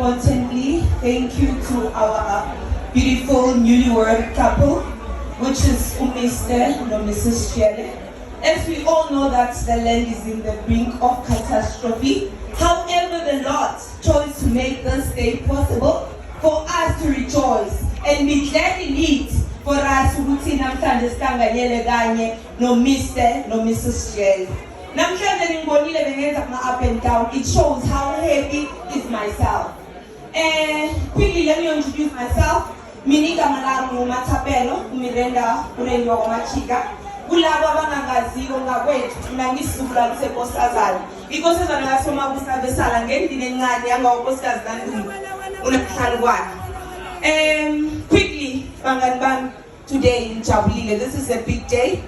importantly, thank you to our beautiful newlywed couple, which is Mr. and Mrs. Shelley. As we all know that the land is in the brink of catastrophe. However, the Lord chose to make this day possible for us to rejoice and be glad in it for us ukuthi namhlanje sihlanganyele kanye no Mr. no Mrs. Shelley. Namhlanje ningibonile bengenza kuma up and down. It shows how happy is myself. Quickly let me introduce myself. Mina igama lami nguMathapelo Miranda Kurenyo Machika. Kulabo abangangaziyo ngakwethu mina ngisizukulu senkosazana. Inkosazana kaSomabusa besala ngendini encane yangawonkosikazi kaNdumba unahlali kwakhe. Quickly bangani bami, today ngijabulile. This is a big day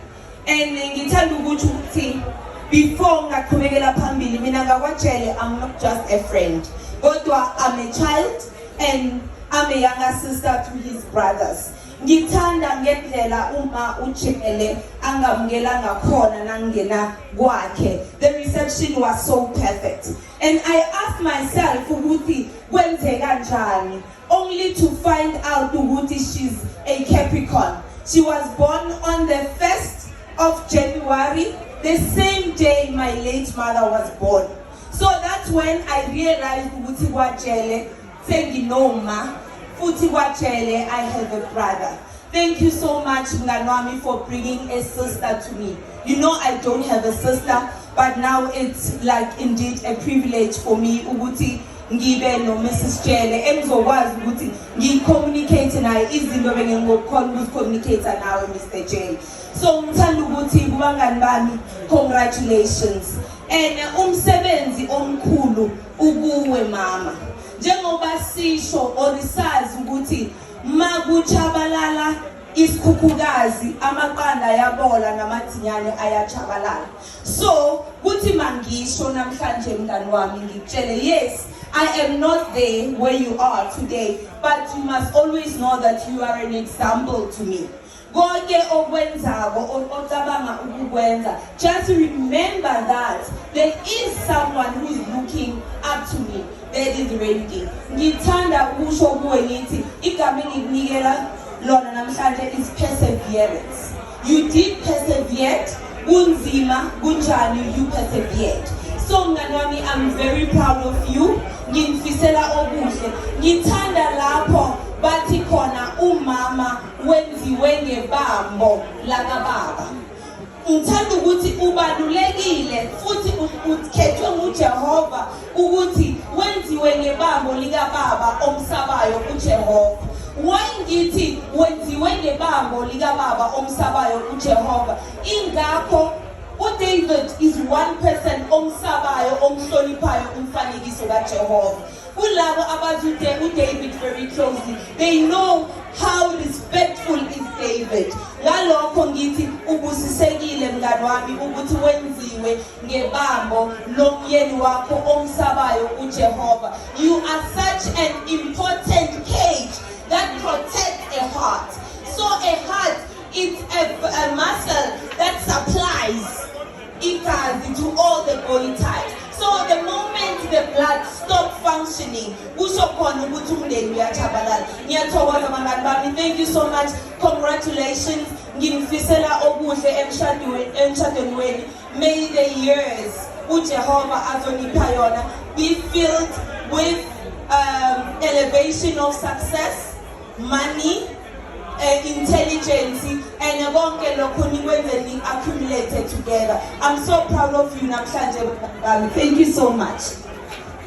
and ngithanda ukuthi before ngaqhubekela phambili mina ngakwatshele I'm not just a friend. Kodwa I'm a child and I'm a younger sister to his brothers. Ngithanda ngendlela uma uJele angamukela ngakhona nangena kwakhe. The reception was so perfect. And I asked myself ukuthi kwenze kanjani, only to find out ukuthi she's a Capricorn. She was born on the 1st of January, the same day my late mother was born. So that's when I realized ukuthi kwaJele senginoma futhi kwaJele I have a brother. Thank you so much Mnganwami for bringing a sister to me. You know I don't have a sister, but now it's like indeed a privilege for me ukuthi ngibe no Mrs. Jele engizokwazi ukuthi ngicommunicate naye izinto bengingokhona ukuzicommunicate nawe Mr. J. So ngithanda ukuthi kubangani bami, congratulations. And umsebenzi omkhulu ukuwe mama. Njengoba sisho orisazi ukuthi makuchabalala isikhukhukazi amaqanda yabola namathinyane ayachabalala. So kuthi mangisho namhlanje mngani wami ngitshele, yes, I am not there where you are today, but you must always know that you are an example to me. Konke okwenzako ocabanga ukukwenza, just remember that there is someone who is looking up to me. That is Randy. Ngithanda ukusho kuwe ngithi igama engikunikela lona namhlanje is perseverance. You did persevere. Kunzima kunjani you persevered. So mngani wami, I'm very proud of you. Nginifisela okuhle. Ngithanda lapho bathi khona umama wenziwe ngebambo lakababa. Ngithanda ukuthi ubalulekile futhi ukhethwe nguJehova ukuthi wenziwe ngebambo likababa omsabayo uJehova. Why ngithi wenziwe ngebambo likababa omsabayo uJehova? Ingakho uDavid is one person omsabayo omhloniphayo umfanekiso kaJehova. Kulabo abazi uDavid very closely, they know how respectful is David. Ngalokho ngithi ubusisekile mngani wami ukuthi wenziwe ngebambo lomyeni wakho omsabayo uJehova. You are such an important cage that protects a heart. So a heart is a muscle that supplies igazi to all the body types. So the moment the blood stops functioning, thank you so much. Congratulations. May the years uJehova azonipha yona be filled with elevation of success, money, intelligence, and konke lokho nikwenzeni accumulated together. I'm so proud of you namhlanje. Thank you so much.